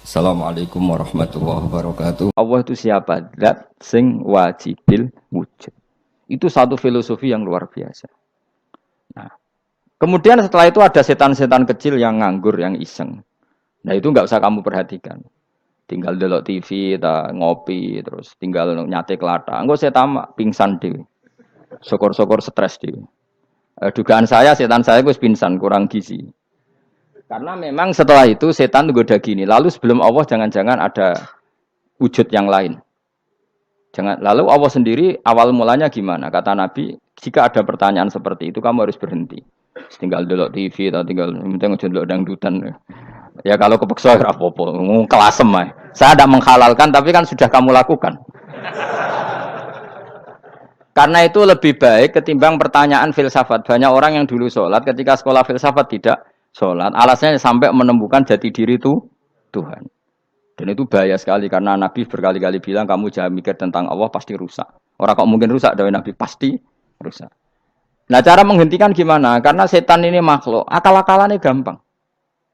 Assalamualaikum warahmatullahi wabarakatuh. Allah itu siapa? Zat sing wajibil wujud. Itu satu filosofi yang luar biasa. Nah, kemudian setelah itu ada setan-setan kecil yang nganggur, yang iseng. Nah itu nggak usah kamu perhatikan. Tinggal delok TV, ngopi, terus tinggal nyate kelata. Enggak setan pingsan dewe. Sokor-sokor stres dewe. Dugaan saya setan saya gue pingsan, kurang gizi. Karena memang setelah itu setan goda gini. Lalu sebelum Allah jangan-jangan ada wujud yang lain. Lalu Allah sendiri awal mulanya gimana? Kata Nabi, jika ada pertanyaan seperti itu kamu harus berhenti. Tinggal delok TV atau tinggal penting aja delok dangdutan. Ya kalau kepeksa ora apa-apa, kelasem ae. Saya tidak menghalalkan tapi kan sudah kamu lakukan. Karena itu lebih baik ketimbang pertanyaan filsafat. Banyak orang yang dulu sholat ketika sekolah filsafat tidak sholat. Alasannya sampai menemukan jati diri itu Tuhan. Dan itu bahaya sekali karena Nabi berkali-kali bilang kamu jangan mikir tentang Allah pasti rusak. Orang kok mungkin rusak dari Nabi pasti rusak. Nah cara menghentikan gimana? Karena setan ini makhluk, akal-akalannya gampang.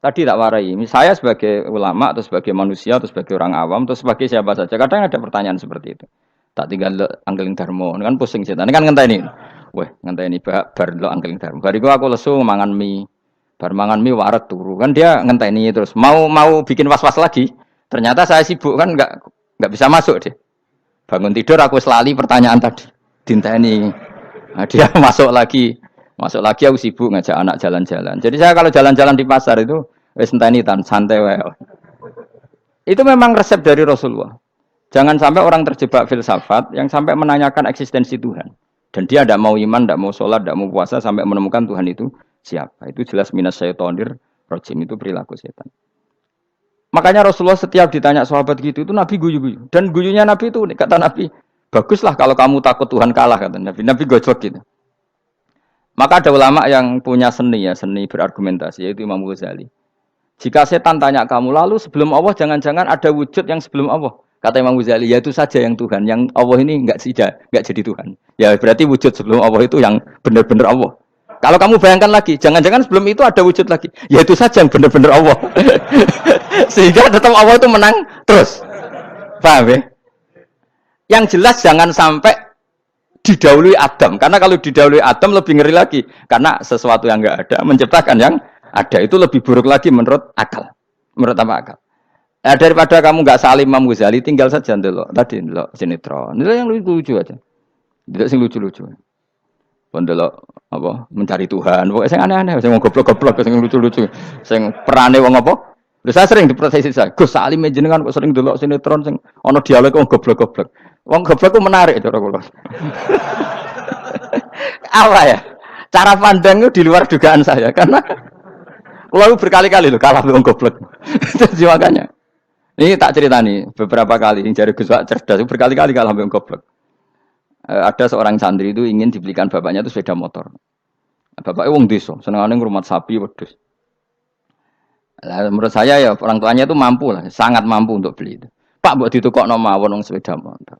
Tadi tak warai, saya sebagai ulama atau sebagai manusia atau sebagai orang awam atau sebagai siapa saja. Kadang ada pertanyaan seperti itu. Tak tinggal anggeling dharma, kan pusing setan. Ini kan ngenteni. Weh, ngenteni bar lo anggeling dharma. Bariku aku lesu mangan mie. Bar mangan mie waret turu. Kan dia ngenteni terus mau bikin was-was lagi. Ternyata saya sibuk kan nggak bisa masuk deh. Bangun tidur aku selali pertanyaan tadi. Dinteni. Nah, dia masuk lagi aku sibuk ngajak anak jalan-jalan. Jadi saya kalau jalan-jalan di pasar itu wis enteni tan santai wae. Itu memang resep dari Rasulullah. Jangan sampai orang terjebak filsafat yang sampai menanyakan eksistensi Tuhan. Dan dia tidak mau iman, tidak mau sholat, tidak mau puasa sampai menemukan Tuhan itu siapa. Itu jelas minas syaitonir rajim, itu perilaku setan. Makanya Rasulullah setiap ditanya sahabat gitu itu Nabi guyu-guyu. Dan guyunya Nabi itu kata Nabi, baguslah kalau kamu takut Tuhan kalah kata Nabi. Nabi gojok gitu. Maka ada ulama yang punya seni berargumentasi yaitu Imam Ghazali. Jika setan tanya kamu lalu sebelum Allah jangan-jangan ada wujud yang sebelum Allah. Kata Imam Ghazali, ya itu saja yang Tuhan, yang Allah ini enggak jadi Tuhan. Ya berarti wujud sebelum Allah itu yang benar-benar Allah. Kalau kamu bayangkan lagi, jangan-jangan sebelum itu ada wujud lagi. Ya itu saja yang benar-benar Allah. Sehingga tetap Allah itu menang terus. Paham ya? Yang jelas jangan sampai didahului Adam. Karena kalau didahului Adam lebih ngeri lagi. Karena sesuatu yang enggak ada menciptakan yang ada. Itu lebih buruk lagi menurut akal. Menurut apa akal? Nah, daripada kamu nggak salim Imam Ghazali, tinggal saja ndelok. Tadi ndelok sinetron. Ndelok yang lucu-lucu aja. Ndelok sing lucu-lucu. Ndelok apa? Mencari Tuhan. Pokoknya sing aneh-aneh, sing goblok-goblok, sing lucu-lucu. Sing perane wong apa? Lha saya sering diprotesi saya. Gus Salim jenengan kok sering ndelok sinetron sing ana dialog wong goblok-goblok. Wong goblok ku menarik cara kula. Apa ya? Cara pandang itu di luar dugaan saya karena kula berkali-kali lho kalah wong goblok. Jadi makanya ini tak cerita nih beberapa kali ini jari Gus Wak cerdas berkali-kali kalah sampai goblok. Ada seorang santri itu ingin dibelikan bapaknya itu sepeda motor. Bapaknya wong desa, senengane ngrumat sapi wedhus. Lah menurut saya ya orang tuanya itu mampu lah, sangat mampu untuk beli itu. Pak mbok ditukokno mawon wong sepeda motor.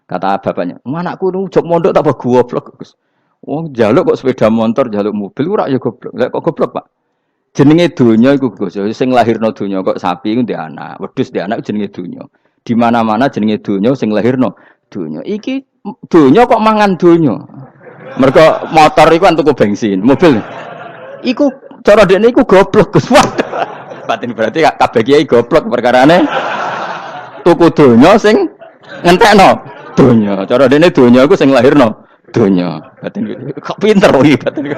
Kata bapaknya, "Anakku nu jog mondok tak goblok, Gus." Wong njaluk kok sepeda motor, njaluk mobil ora ya goblok. Lah kok goblok, Pak? Jenenge donya iku Gus, sing lahirno donya kok sapi iku ndek anak, wedhus ndek anak jenenge donya. Di mana-mana jenenge donya sing lahirno donya. Iki donya kok mangan donya. Mergo motor iku kan tuku bensin, mobil. Iku cara dekne iku goblok Gus. Batin berarti kabeh kiai goblok perkarane tuku donya sing ngentekno donya. Cara dekne donya iku sing lahirno donya. Batin kok pinter iki batin.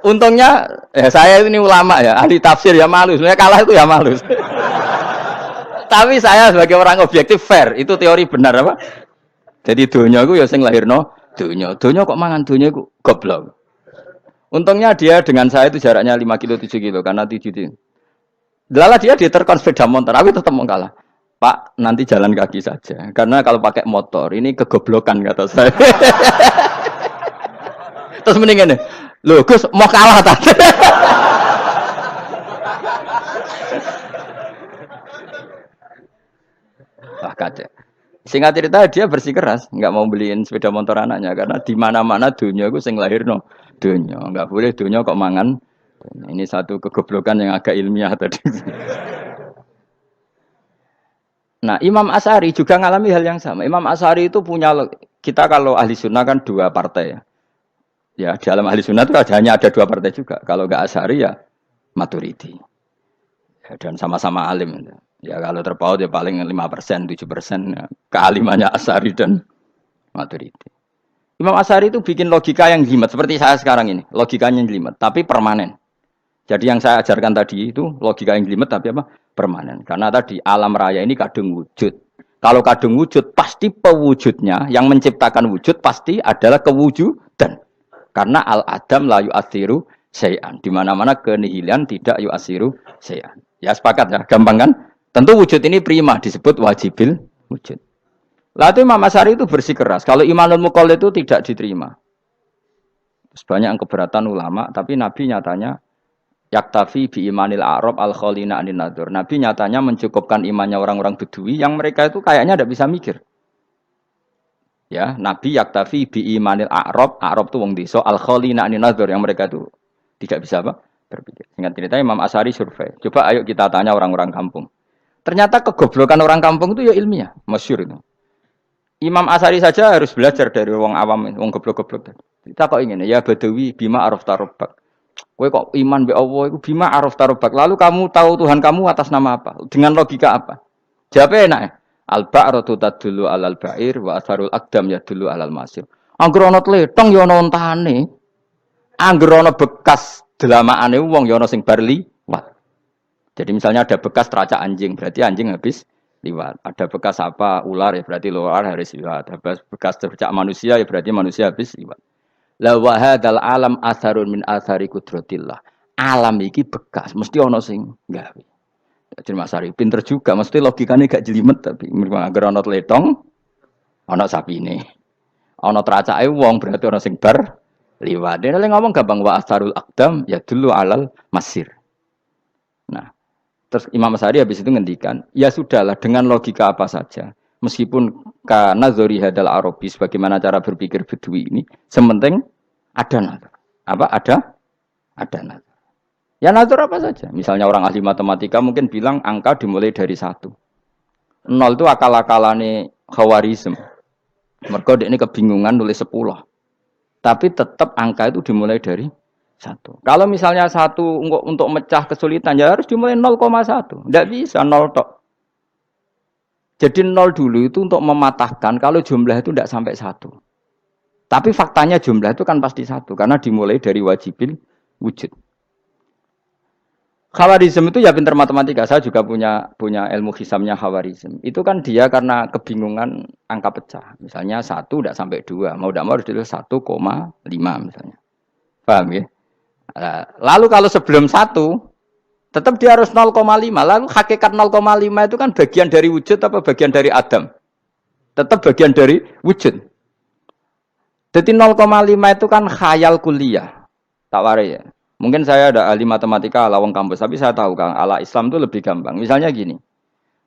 Untungnya saya ini ulama ya, ahli tafsir ya malu. Sebenarnya kalah itu ya malu. Tapi saya sebagai orang objektif fair, itu teori benar apa? Jadi donya itu ya sing lahirno donya. Donya kok mangan donya iku goblok. Untungnya dia dengan saya itu jaraknya 5 kilo 7 kilo karena 7 kilo. Lala dia diterkon sepeda motor, tapi tetap mau kalah. Pak, nanti jalan kaki saja. Karena kalau pakai motor ini kegoblokan kata saya. Terus mendingan nih. Loh Gus mau kalah tadi. Wah kacau. Singkat cerita dia bersikeras nggak mau beliin sepeda motor anaknya karena di mana-mana dunia gue sing lahir no dunia nggak boleh dunia kok mangan Ini satu kegoblokan yang agak ilmiah tadi. Nah, Imam Asy'ari juga ngalami hal yang sama. Imam Asy'ari itu punya, kita kalau ahli sunnah kan dua partai ya. Ya, di dalam ahli sunnah itu hanya ada dua partai juga. Kalau nggak Asy'ari ya Maturidi. Ya, dan sama-sama alim. Ya kalau terpaut ya paling 5%, 7%. Ya. Kealimannya Asy'ari dan Maturidi. Imam Asy'ari itu bikin logika yang jelimet. Seperti saya sekarang ini. Logikanya jelimet, tapi permanen. Jadi yang saya ajarkan tadi itu logika yang jelimet tapi apa? Permanen. Karena tadi alam raya ini kadung wujud. Kalau kadung wujud pasti pewujudnya yang menciptakan wujud pasti adalah kewujudan. Karena al-adam la yu'athiru syai'an. Di mana-mana kenihilan tidak yu'athiru syai'an. Ya sepakat ya, gampang kan? Tentu wujud ini prima disebut wajibil wujud. Lalu Imam Asy'ari itu bersikeras. Kalau imanul muqallid itu tidak diterima. Terus banyak yang keberatan ulama, tapi Nabi nyatanya yaktafi bi imanil a'rab al khalina anin nadzur. Nabi nyatanya mencukupkan imannya orang-orang Bedui yang mereka itu kayaknya tidak bisa mikir. Ya, Nabi yaktafi bi imanil a'rab itu wong desa al khalina anin nadzur yang mereka itu tidak bisa apa? Berpikir. Singkat cerita Imam Asy'ari survei. Coba ayo kita tanya orang-orang kampung. Ternyata kegoblokan orang kampung itu ya ilmiah, masyhur itu. Imam Asy'ari saja harus belajar dari wong awam, wong goblok-goblok. Kita kok ingin ya Badawi bima arafta rabbak. Kowe kok iman be Allah iku bima arafta rabbak. Lalu kamu tahu Tuhan kamu atas nama apa? Dengan logika apa? Jawabnya enak ya. Al-ba'ratu tadullu 'alal ba'ir wa atharul aqdam yadullu 'alal masir. Angger ana tletong ya ana ontane. Angger ana bekas delamaane wong ya ana sing bar liwat. Jadi misalnya ada bekas teracak anjing, berarti anjing habis liwat. Ada bekas apa ular ya berarti ular harus liwat. Ada bekas tercak manusia ya berarti manusia habis liwat. La wa hadzal alam atharun min athari qudratillah. Alam iki bekas, mesti ana sing gawe. Jadi Mas Ari pinter juga, mesti logikane gak jelimet tapi agar ana tletong ana sapine. Ana tracake wong berarti ana sing bar liwat. Dene ngomong gampang wa atharul aqdam ya dulu alal masir. Nah, terus Imam Asy'ari habis itu ngendikan, ya sudahlah dengan logika apa saja. Meskipun karena zori hadal Arabi sebagaimana cara berpikir Bedui ini, sementing ada nazar. Apa ada nazar. Ya nazar apa saja. Misalnya orang ahli matematika mungkin bilang angka dimulai dari 1. 0 itu akal-akalane Khawarizm. Mergo ini kebingungan nulis 10. Tapi tetap angka itu dimulai dari 1. Kalau misalnya 1 untuk mecah kesulitan ya harus dimulai 0,1. Tidak bisa 0 tok. Jadi 0 dulu itu untuk mematahkan kalau jumlah itu tidak sampai 1. Tapi faktanya jumlah itu kan pasti 1 karena dimulai dari wajibil wujud. Khawarizm itu ya pintar matematika. Saya juga punya ilmu hisamnya Khawarizm. Itu kan dia karena kebingungan angka pecah. Misalnya 1 tidak sampai 2. Mau tidak mau harus ditulis 1,5 misalnya. Paham ya? Lalu kalau sebelum 1 tetap dia harus 0,5. Lalu hakikat 0,5 itu kan bagian dari wujud apa bagian dari Adam? Tetap bagian dari wujud. Jadi 0,5 itu kan khayal kuliah. Tak warai ya. Mungkin saya ada ahli matematika ala wong kampus, tapi saya tahu Kang, ala Islam itu lebih gampang. Misalnya gini.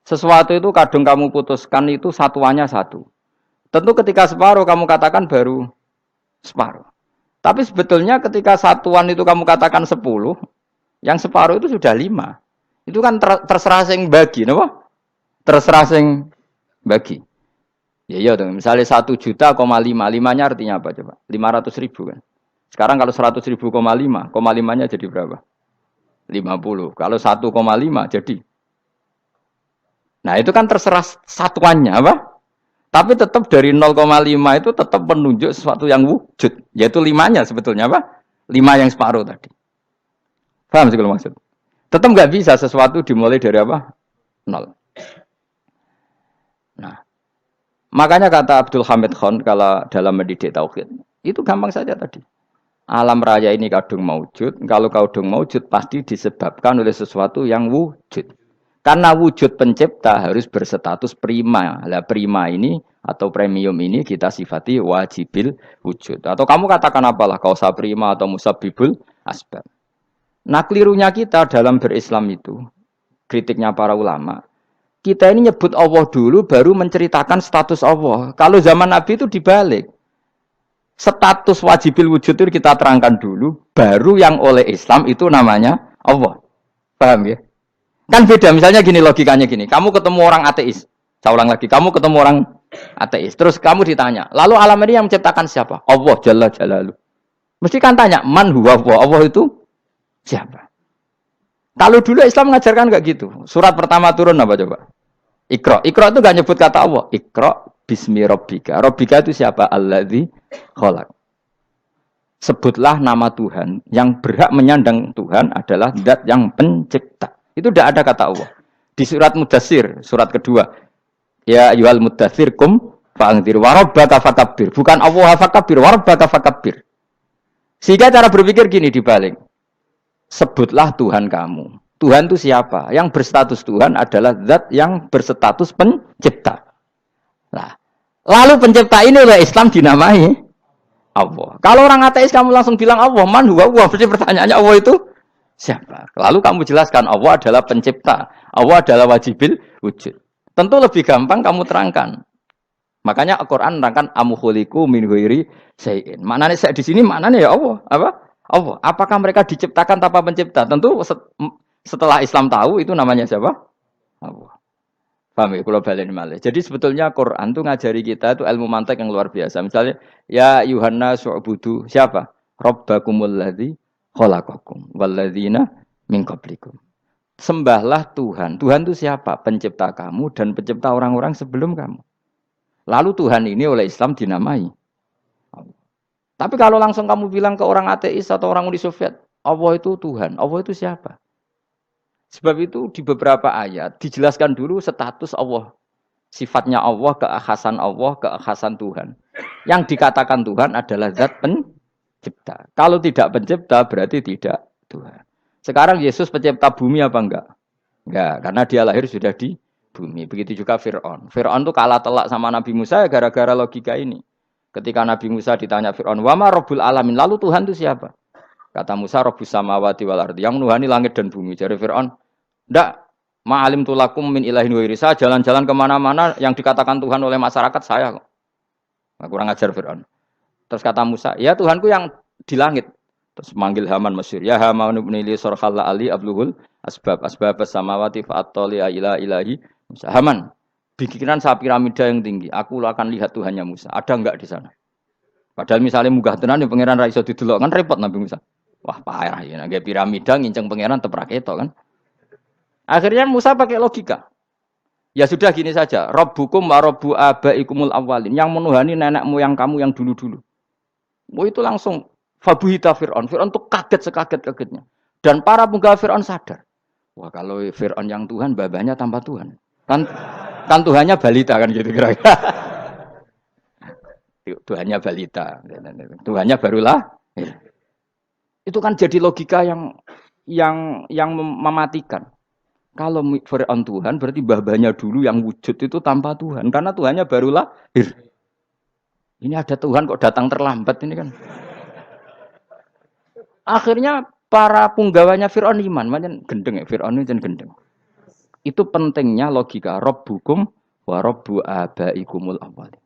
Sesuatu itu kadang kamu putuskan itu satuannya 1. Tentu ketika separuh kamu katakan baru separuh. Tapi sebetulnya ketika satuan itu kamu katakan 10, yang separuh itu sudah 5. Itu kan terserah sing bagi, napa? Terserah sing bagi. Ya iya dong, misalnya 1 juta, 5-nya artinya apa coba? 500.000 kan. Sekarang kalau 100.000, 5-nya jadi berapa? 50. Kalau 1,5 jadi. Nah itu kan terserah satuannya apa? Tapi tetap dari 0,5 itu tetap menunjuk sesuatu yang wujud. Yaitu 5-nya sebetulnya apa? 5 yang separuh tadi. Paham sih kalau maksud? Tetap nggak bisa sesuatu dimulai dari apa? 0. Nah, makanya kata Abdul Hamid Khan kalau dalam mendidik tauhid, itu gampang saja tadi. Alam raya ini kadung maujud, kalau kadung maujud pasti disebabkan oleh sesuatu yang wujud. Karena wujud pencipta harus berstatus prima. Lah prima ini atau premium ini kita sifati wajibil wujud. Atau kamu katakan apalah kausa prima atau musabbibul asbab. Nah kelirunya kita dalam berislam itu, kritiknya para ulama, kita ini nyebut Allah dulu baru menceritakan status Allah. Kalau zaman Nabi itu dibalik. Status wajibil wujud itu kita terangkan dulu, baru yang oleh Islam itu namanya Allah. Paham ya? Kan beda, misalnya gini logikanya gini, kamu ketemu orang ateis, saya ulang lagi, kamu ketemu orang ateis, terus kamu ditanya, lalu alam ini yang menciptakan siapa? Allah Jalla Jalaluh. Mesti kan tanya, man huwa Allah, Allah itu siapa? Kalau dulu Islam mengajarkan enggak gitu. Surat pertama turun apa coba? Iqra. Iqra itu enggak nyebut kata Allah. Iqra bismi rabbika. Rabbika itu siapa? Alladzi khalaq. Sebutlah nama Tuhan. Yang berhak menyandang Tuhan adalah zat yang pencipta. Itu tidak ada kata Allah. Di surat Mudatsir, surat kedua. Ya ayyuhal mudatsir kum fa'anzir wa rabbaka fakabbir. Bukan Allah fakabbir, wa rabbaka fakabbir. Sehingga cara berpikir gini dibalik. Sebutlah Tuhan kamu. Tuhan itu siapa? Yang berstatus Tuhan adalah zat yang berstatus pencipta. Nah, lalu pencipta ini oleh Islam dinamai Allah. Kalau orang ateis kamu langsung bilang Allah, man huwa Allah. Berarti pertanyaannya Allah itu siapa? Lalu kamu jelaskan Allah adalah pencipta. Allah adalah wajibil wujud. Tentu lebih gampang kamu terangkan. Makanya Al-Quran menerangkan amuhuliku min ghairi syai'in. Maknanya saya di sini maknanya ya Allah. Apa? Allah. Apakah mereka diciptakan tanpa pencipta? Tentu setelah Islam tahu itu namanya siapa? Allah. Paham ya? Kalau balen malih. Jadi sebetulnya Quran itu ngajari kita itu ilmu mantik yang luar biasa. Misalnya ya Yuhanna su'budu siapa? Rabbakumul ladzi khalaqakum walladzina min qablikum. Sembahlah Tuhan. Tuhan itu siapa? Pencipta kamu dan pencipta orang-orang sebelum kamu. Lalu Tuhan ini oleh Islam dinamai Allah. Tapi kalau langsung kamu bilang ke orang ateis atau orang Uni Soviet, Allah itu Tuhan, Allah itu siapa? Sebab itu di beberapa ayat dijelaskan dulu status Allah. Sifatnya Allah, keakhasan Tuhan. Yang dikatakan Tuhan adalah zat pencipta. Kalau tidak pencipta berarti tidak Tuhan. Sekarang Yesus pencipta bumi apa enggak? Enggak, karena dia lahir sudah di bumi. Begitu juga Fir'aun. Fir'aun itu kalah telak sama Nabi Musa gara-gara logika ini. Ketika Nabi Musa ditanya Fir'aun, "Wama Rabbul Alamin?" Lalu Tuhan itu siapa? Kata Musa, Rabbus samawati wal ardi, yang menuhani langit dan bumi. Jadi Fir'aun, "Ndak, ma'alim tulakum min ilahin wairi." Saya jalan-jalan kemana-mana yang dikatakan Tuhan oleh masyarakat saya kok. Nah, kurang ajar Fir'aun. Terus kata Musa, "Ya Tuhanku yang di langit." Terus manggil Haman Mesir, "Ya Haman ibn li surhal ali abluhul asbab samawati fa'atoli ila ilahi." Musa, "Haman, bikinan saya piramida yang tinggi. Aku akan lihat Tuhannya Musa. Ada enggak di sana?" Padahal misalnya munggah tenan di pangeran ra iso didelok kan repot Nabi Musa. Wah, parah ya, nggak piramida nginceng pangeran teprak itu kan. Akhirnya Musa pakai logika. Ya sudah gini saja, Rabbukum wa rabbu abaikumul awwalin, yang menuhani nenek moyang kamu yang dulu-dulu. Itu langsung fabuhita Fir'aun. Fir'aun tuh kaget sekaget-kagetnya. Dan para penggawa Fir'aun sadar. Wah, kalau Fir'aun yang Tuhan, babanya tanpa Tuhan. Kan Tuhannya balita kan gitu kira-kira. Tuhannya balita. Tuhannya barulah. Itu kan jadi logika yang mematikan. Kalau Fir'aun Tuhan berarti babanya dulu yang wujud itu tanpa Tuhan. Karena Tuhannya baru lahir. Ini ada Tuhan kok datang terlambat ini kan. Akhirnya para punggawanya Fir'aun iman. Macam gendeng ya, Fir'aun itu gendeng. Itu pentingnya logika. Rabbukum wa rabbu abaikumul awwalin.